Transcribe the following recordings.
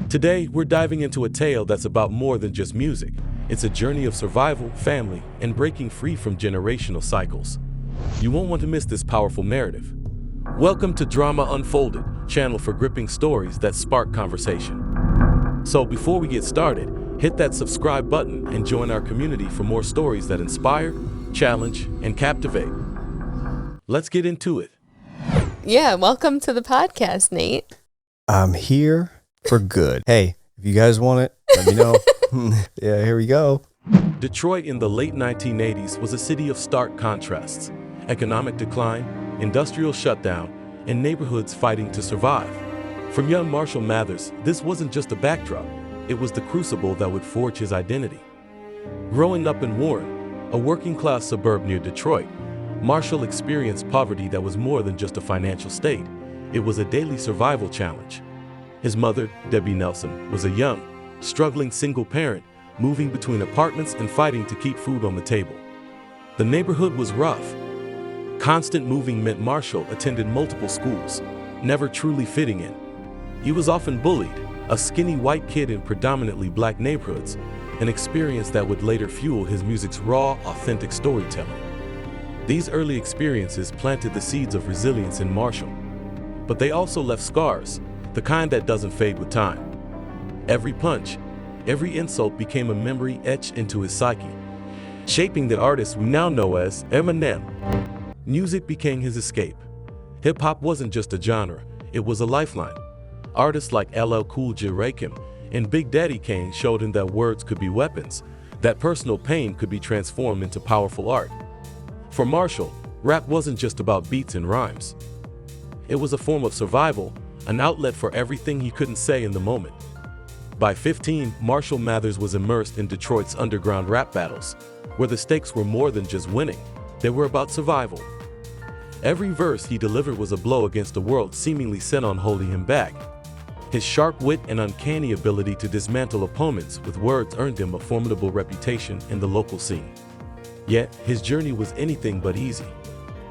Today, we're diving into a tale that's about more than just music. It's a journey of survival, family, and breaking free from generational cycles. You won't want to miss this powerful narrative. Welcome to Drama Unfolded, channel for gripping stories that spark conversation. So before we get started, hit that subscribe button and join our community for more stories that inspire, challenge, and captivate. Let's get into it. Yeah, welcome to the podcast, Nate. I'm here for good. Hey, if you guys want it, let me know. Yeah, here we go. Detroit in the late 1980s was a city of stark contrasts. Economic decline, industrial shutdown, and neighborhoods fighting to survive. For young Marshall Mathers, this wasn't just a backdrop. It was the crucible that would forge his identity. Growing up in Warren, a working-class suburb near Detroit, Marshall experienced poverty that was more than just a financial state. It was a daily survival challenge. His mother, Debbie Nelson, was a young, struggling single parent, moving between apartments and fighting to keep food on the table. The neighborhood was rough. Constant moving meant Marshall attended multiple schools, never truly fitting in. He was often bullied, a skinny white kid in predominantly black neighborhoods, an experience that would later fuel his music's raw, authentic storytelling. These early experiences planted the seeds of resilience in Marshall. But they also left scars, the kind that doesn't fade with time. Every punch, every insult became a memory etched into his psyche, shaping the artist we now know as Eminem. Music became his escape. Hip-hop wasn't just a genre, it was a lifeline. Artists like LL Cool J, Rakim, and Big Daddy Kane showed him that words could be weapons, that personal pain could be transformed into powerful art. For Marshall, rap wasn't just about beats and rhymes. It was a form of survival, an outlet for everything he couldn't say in the moment. By 15, Marshall Mathers was immersed in Detroit's underground rap battles, where the stakes were more than just winning, they were about survival. Every verse he delivered was a blow against a world seemingly set on holding him back. His sharp wit and uncanny ability to dismantle opponents with words earned him a formidable reputation in the local scene. Yet, his journey was anything but easy.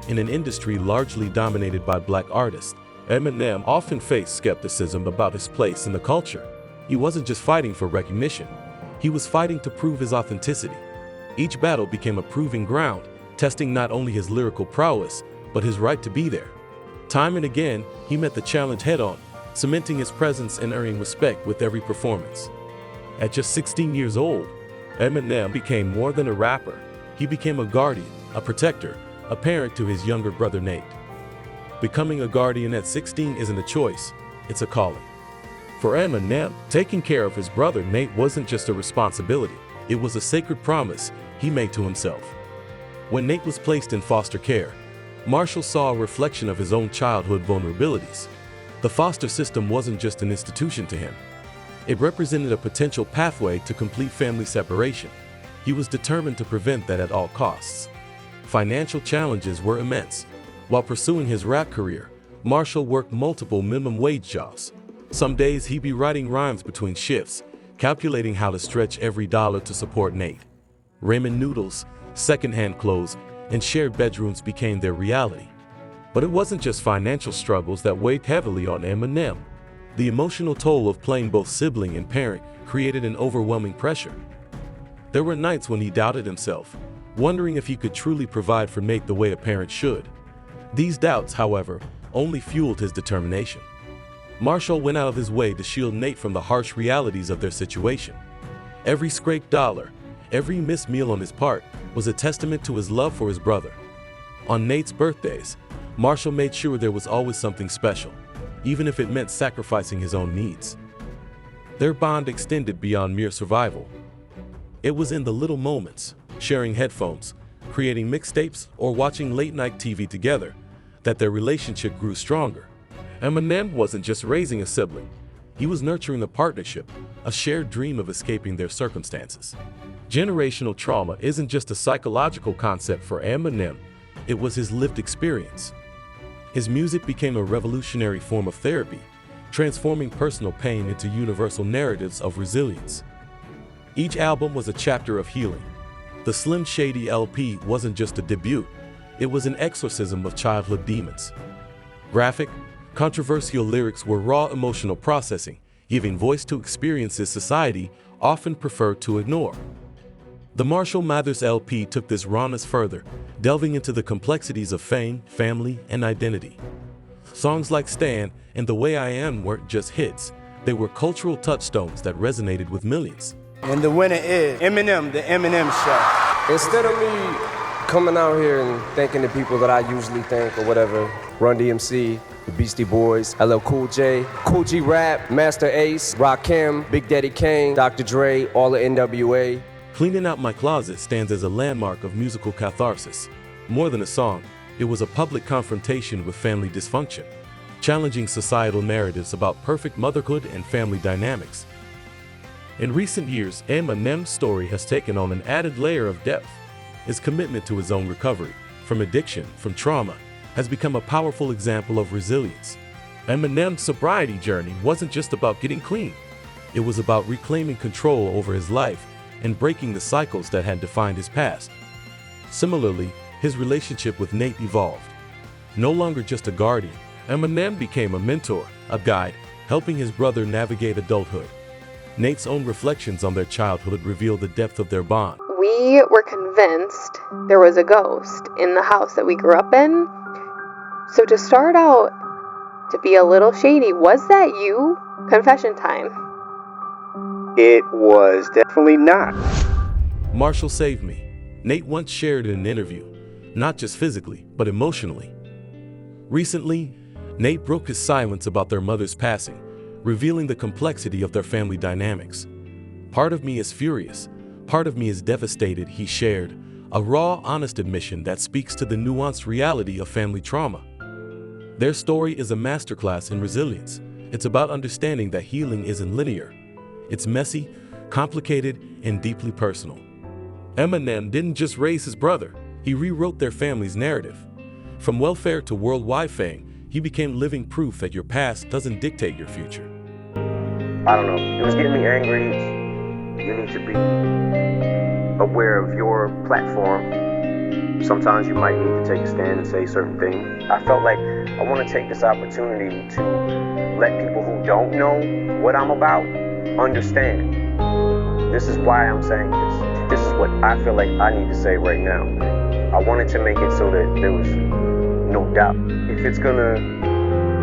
In an industry largely dominated by black artists, Eminem often faced skepticism about his place in the culture. He wasn't just fighting for recognition, he was fighting to prove his authenticity. Each battle became a proving ground, testing not only his lyrical prowess, but his right to be there. Time and again, he met the challenge head-on, cementing his presence and earning respect with every performance. At just 16 years old, Eminem became more than a rapper. He became a guardian, a protector, a parent to his younger brother Nate. Becoming a guardian at 16 isn't a choice, it's a calling. For Eminem, taking care of his brother Nate wasn't just a responsibility, it was a sacred promise he made to himself. When Nate was placed in foster care, Marshall saw a reflection of his own childhood vulnerabilities. The foster system wasn't just an institution to him. It represented a potential pathway to complete family separation. He was determined to prevent that at all costs. Financial challenges were immense. While pursuing his rap career, Marshall worked multiple minimum wage jobs. Some days he'd be writing rhymes between shifts, calculating how to stretch every dollar to support Nate. Ramen noodles, secondhand clothes, and shared bedrooms became their reality. But it wasn't just financial struggles that weighed heavily on Eminem. The emotional toll of playing both sibling and parent created an overwhelming pressure. There were nights when he doubted himself, wondering if he could truly provide for Nate the way a parent should. These doubts, however, only fueled his determination. Marshall went out of his way to shield Nate from the harsh realities of their situation. Every scraped dollar, every missed meal on his part, was a testament to his love for his brother. On Nate's birthdays, Marshall made sure there was always something special, even if it meant sacrificing his own needs. Their bond extended beyond mere survival. It was in the little moments, sharing headphones, creating mixtapes, or watching late-night TV together, that their relationship grew stronger. Eminem wasn't just raising a sibling, he was nurturing a partnership, a shared dream of escaping their circumstances. Generational trauma isn't just a psychological concept for Eminem, it was his lived experience. His music became a revolutionary form of therapy, transforming personal pain into universal narratives of resilience. Each album was a chapter of healing. The Slim Shady LP wasn't just a debut, it was an exorcism of childhood demons. Graphic, controversial lyrics were raw emotional processing, giving voice to experiences society often preferred to ignore. The Marshall Mathers LP took this rawness further, delving into the complexities of fame, family, and identity. Songs like Stan and The Way I Am weren't just hits, they were cultural touchstones that resonated with millions. And the winner is Eminem, the Eminem Show. Instead of me coming out here and thanking the people that I usually thank or whatever, Run DMC, the Beastie Boys, LL Cool J, Cool G Rap, Master Ace, Rakim, Big Daddy Kane, Dr. Dre, all the NWA. Cleaning Out My Closet stands as a landmark of musical catharsis. More than a song, it was a public confrontation with family dysfunction, challenging societal narratives about perfect motherhood and family dynamics. In recent years, Eminem's story has taken on an added layer of depth. His commitment to his own recovery from addiction, from trauma, has become a powerful example of resilience. Eminem's sobriety journey wasn't just about getting clean. It was about reclaiming control over his life and breaking the cycles that had defined his past. Similarly, his relationship with Nate evolved. No longer just a guardian, Eminem became a mentor, a guide, helping his brother navigate adulthood. Nate's own reflections on their childhood reveal the depth of their bond. We were convinced there was a ghost in the house that we grew up in. So to start out, to be a little shady, was that you? Confession time. It was definitely not. Marshall saved me. Nate once shared in an interview, not just physically, but emotionally. Recently, Nate broke his silence about their mother's passing, revealing the complexity of their family dynamics. Part of me is furious, part of me is devastated, he shared, a raw, honest admission that speaks to the nuanced reality of family trauma. Their story is a masterclass in resilience. It's about understanding that healing isn't linear. It's messy, complicated, and deeply personal. Eminem didn't just raise his brother, he rewrote their family's narrative. From welfare to worldwide fame, he became living proof that your past doesn't dictate your future. I don't know, it was getting me angry. You need to be aware of your platform. Sometimes you might need to take a stand and say certain things. I felt like I want to take this opportunity to let people who don't know what I'm about understand. This is why I'm saying this. This is what I feel like I need to say right now. I wanted to make it so that there was no doubt. If it's gonna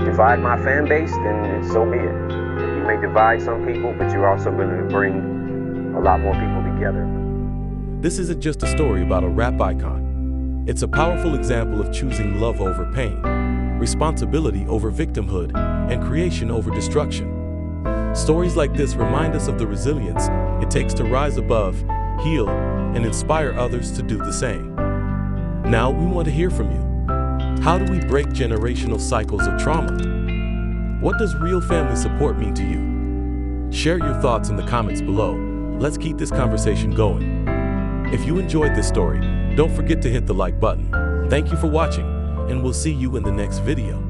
divide my fan base, then so be it. You may divide some people, but you're also gonna bring a lot more people together. This isn't just a story about a rap icon. It's a powerful example of choosing love over pain, responsibility over victimhood, and creation over destruction. Stories like this remind us of the resilience it takes to rise above, heal, and inspire others to do the same. Now we want to hear from you. How do we break generational cycles of trauma? What does real family support mean to you? Share your thoughts in the comments below. Let's keep this conversation going. If you enjoyed this story, don't forget to hit the like button. Thank you for watching, and we'll see you in the next video.